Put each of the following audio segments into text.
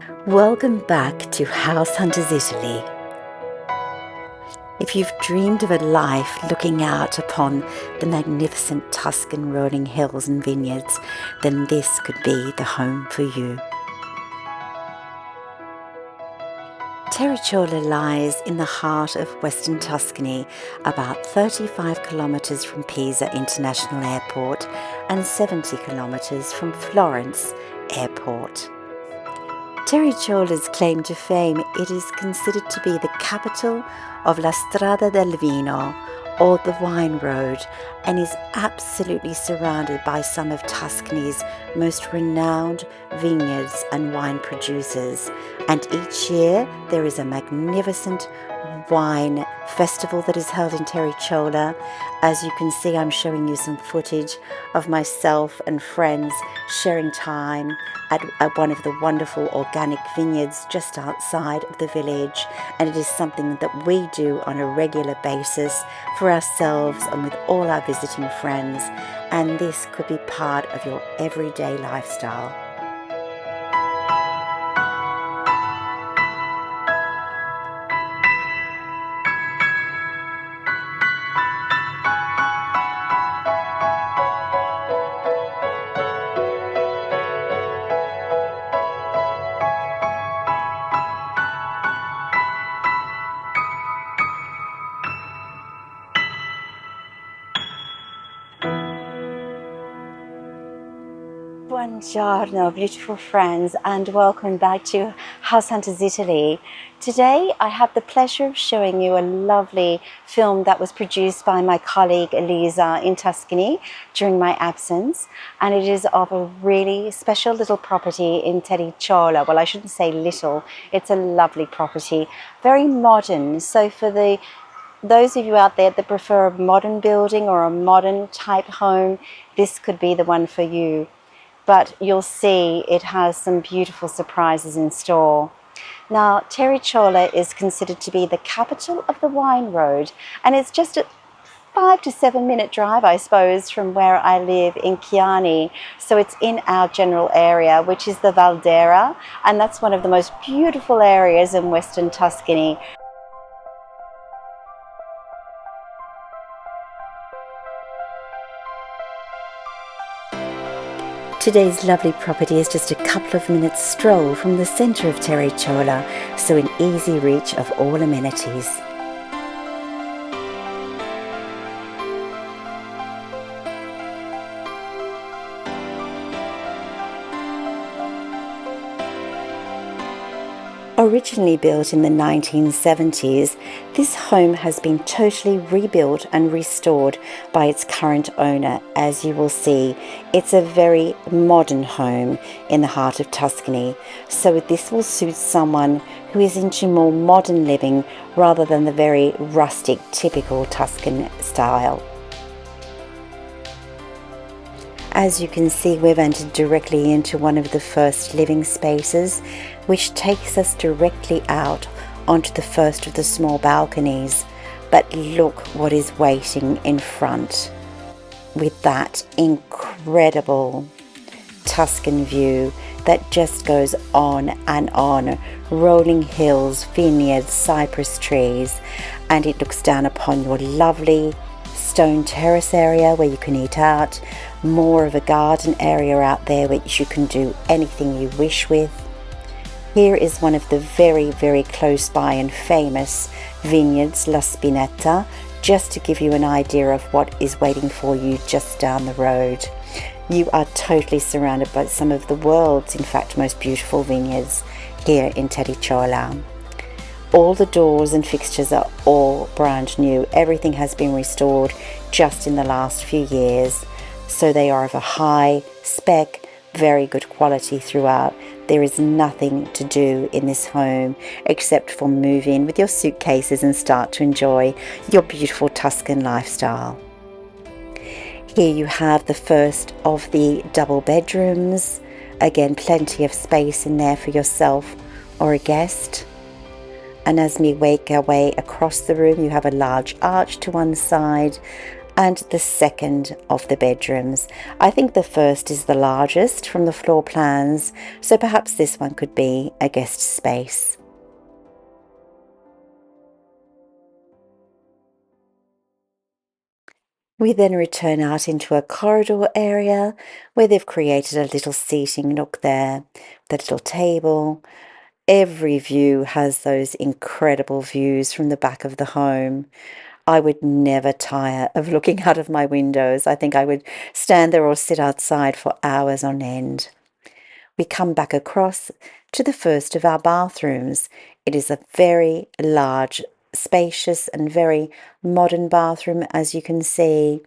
Welcome back to House Hunters Italy. If you've dreamed of a life looking out upon the magnificent Tuscan rolling hills and vineyards, then this could be the home for you. Terricciola lies in the heart of western Tuscany, about 35 kilometers from Pisa International Airport and 70 kilometers from Florence Airport. Terricciola's claim to fame, it is considered to be the capital of La Strada del Vino, or the wine road, and is absolutely surrounded by some of Tuscany's most renowned vineyards and wine producers. And each year there is a magnificent wine festival that is held in Terricciola. As you can see, I'm showing you some footage of myself and friends sharing time at one of the wonderful organic vineyards just outside of the village, and it is something that we do on a regular basis for ourselves and with all our visiting friends, and this could be part of your everyday lifestyle. Buongiorno, beautiful friends, and welcome back to House Hunters Italy. Today I have the pleasure of showing you a lovely film that was produced by my colleague Elisa in Tuscany during my absence, and it is of a really special little property in Terricciola. Well, I shouldn't say little, it's a lovely property, very modern. So for those of you out there that prefer a modern building or a modern type home, this could be the one for you. But you'll see it has some beautiful surprises in store. Now, Terricciola is considered to be the capital of the wine road, and it's just a 5 to 7 minute drive, I suppose, from where I live in Chiani. So it's in our general area, which is the Valdera, and that's one of the most beautiful areas in western Tuscany. Today's lovely property is just a couple of minutes stroll from the centre of Terricciola, so in easy reach of all amenities. Originally built in the 1970s, this home has been totally rebuilt and restored by its current owner. As you will see, it's a very modern home in the heart of Tuscany, so this will suit someone who is into more modern living rather than the very rustic, typical Tuscan style. As you can see, we've entered directly into one of the first living spaces, which takes us directly out onto the first of the small balconies. But look what is waiting in front, with that incredible Tuscan view that just goes on and on. Rolling hills, vineyards, cypress trees, and it looks down upon your lovely stone terrace area where you can eat out, more of a garden area out there which you can do anything you wish with. Here is one of the very, very close by and famous vineyards, La Spinetta, just to give you an idea of what is waiting for you just down the road. You are totally surrounded by some of the world's, in fact, most beautiful vineyards here in Terricciola. All the doors and fixtures are all brand new. Everything has been restored just in the last few years. So they are of a high spec, very good quality throughout. There is nothing to do in this home except for move in with your suitcases and start to enjoy your beautiful Tuscan lifestyle. Here you have the first of the double bedrooms. Again, plenty of space in there for yourself or a guest. And as we make our way across the room, you have a large arch to one side, and the second of the bedrooms. I think the first is the largest from the floor plans, so perhaps this one could be a guest space. We then return out into a corridor area where they've created a little seating nook there, with a little table. Every view has those incredible views from the back of the home. I would never tire of looking out of my windows. I think I would stand there or sit outside for hours on end. We come back across to the first of our bathrooms. It is a very large, spacious and very modern bathroom, as you can see,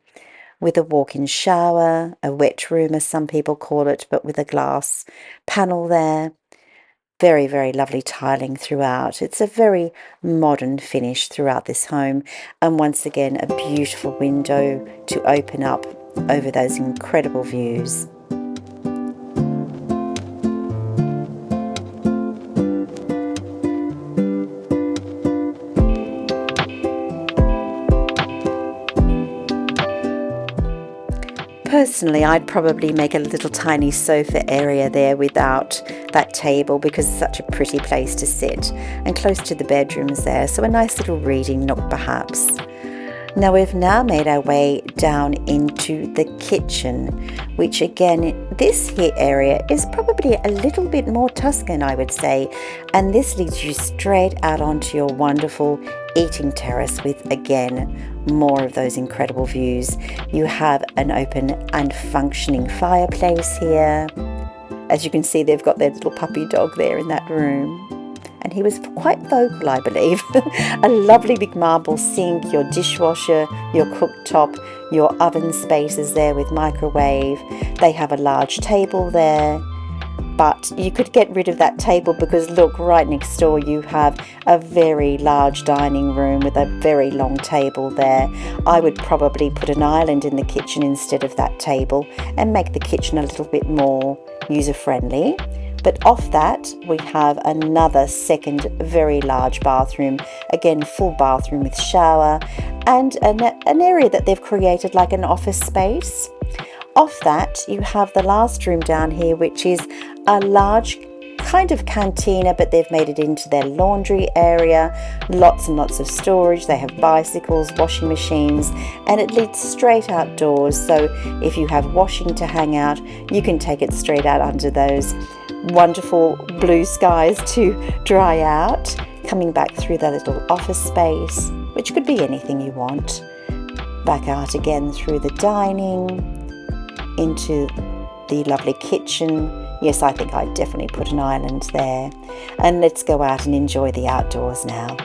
with a walk-in shower, a wet room as some people call it, but with a glass panel there. Very, very lovely tiling throughout. It's a very modern finish throughout this home, and once again a beautiful window to open up over those incredible views. Personally, I'd probably make a little tiny sofa area there without that table, because it's such a pretty place to sit and close to the bedrooms there, so a nice little reading nook perhaps. Now we've now made our way down into the kitchen, which again, this here area is probably a little bit more Tuscan, I would say, and this leads you straight out onto your wonderful eating terrace with, again, more of those incredible views. You have an open and functioning fireplace here. As you can see, they've got their little puppy dog there in that room, and he was quite vocal, I believe. A lovely big marble sink, your dishwasher, your cooktop, your oven spaces there with microwave. They have a large table there, but you could get rid of that table because look, right next door you have a very large dining room with a very long table there. I would probably put an island in the kitchen instead of that table and make the kitchen a little bit more user-friendly. But off that, we have another second very large bathroom, again full bathroom with shower, and an area that they've created like an office space. Off that, you have the last room down here, which is a large kind of cantina, but they've made it into their laundry area. Lots and lots of storage. They have bicycles, washing machines, and it leads straight outdoors. So if you have washing to hang out, you can take it straight out under those wonderful blue skies to dry out. Coming back through the little office space, which could be anything you want. Back out again through the dining, into the lovely kitchen. Yes, I think I'd definitely put an island there. And let's go out and enjoy the outdoors now.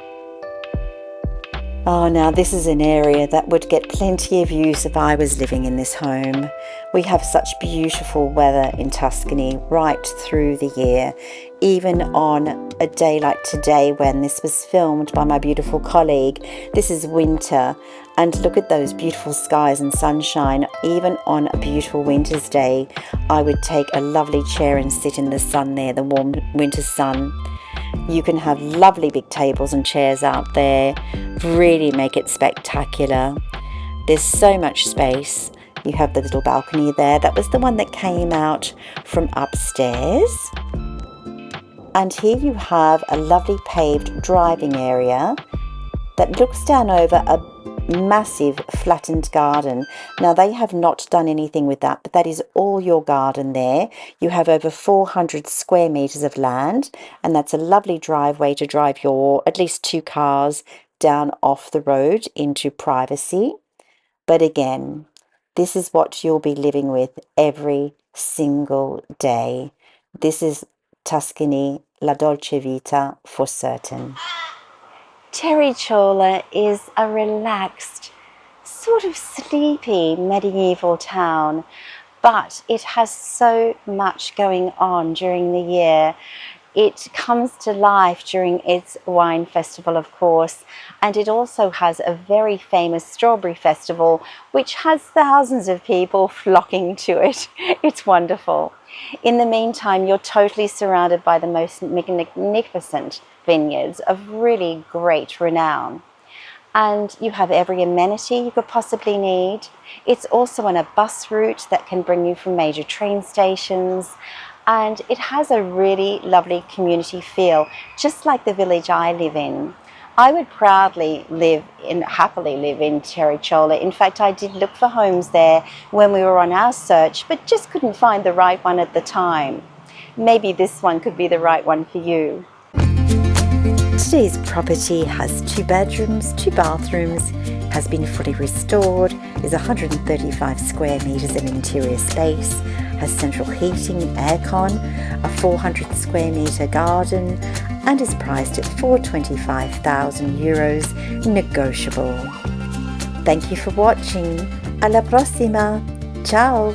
Oh, now this is an area that would get plenty of use if I was living in this home. We have such beautiful weather in Tuscany right through the year. Even on a day like today when this was filmed by my beautiful colleague, this is winter, and look at those beautiful skies and sunshine. Even on a beautiful winter's day, I would take a lovely chair and sit in the sun there, the warm winter sun. You can have lovely big tables and chairs out there, really make it spectacular. There's so much space. You have the little balcony there. That was the one that came out from upstairs. And here you have a lovely paved driving area that looks down over a massive flattened garden. Now they have not done anything with that, but that is all your garden there. You have over 400 square meters of land, and that's a lovely driveway to drive your at least 2 cars down off the road into privacy. But again, this is what you'll be living with every single day. This is Tuscany, La Dolce Vita for certain. Terricciola is a relaxed, sort of sleepy medieval town, but it has so much going on during the year. It comes to life during its wine festival, of course, and it also has a very famous strawberry festival, which has thousands of people flocking to it. It's wonderful. In the meantime, you're totally surrounded by the most magnificent vineyards of really great renown. and you have every amenity you could possibly need. It's also on a bus route that can bring you from major train stations, and it has a really lovely community feel, just like the village I live in. I would happily live in Terricciola. In fact, I did look for homes there when we were on our search, but just couldn't find the right one at the time. Maybe this one could be the right one for you. Today's property has 2 bedrooms, 2 bathrooms, has been fully restored, is 135 square meters of interior space, has central heating and aircon, a 400 square meter garden, and is priced at €425,000, negotiable. Thank you for watching. Alla prossima. Ciao.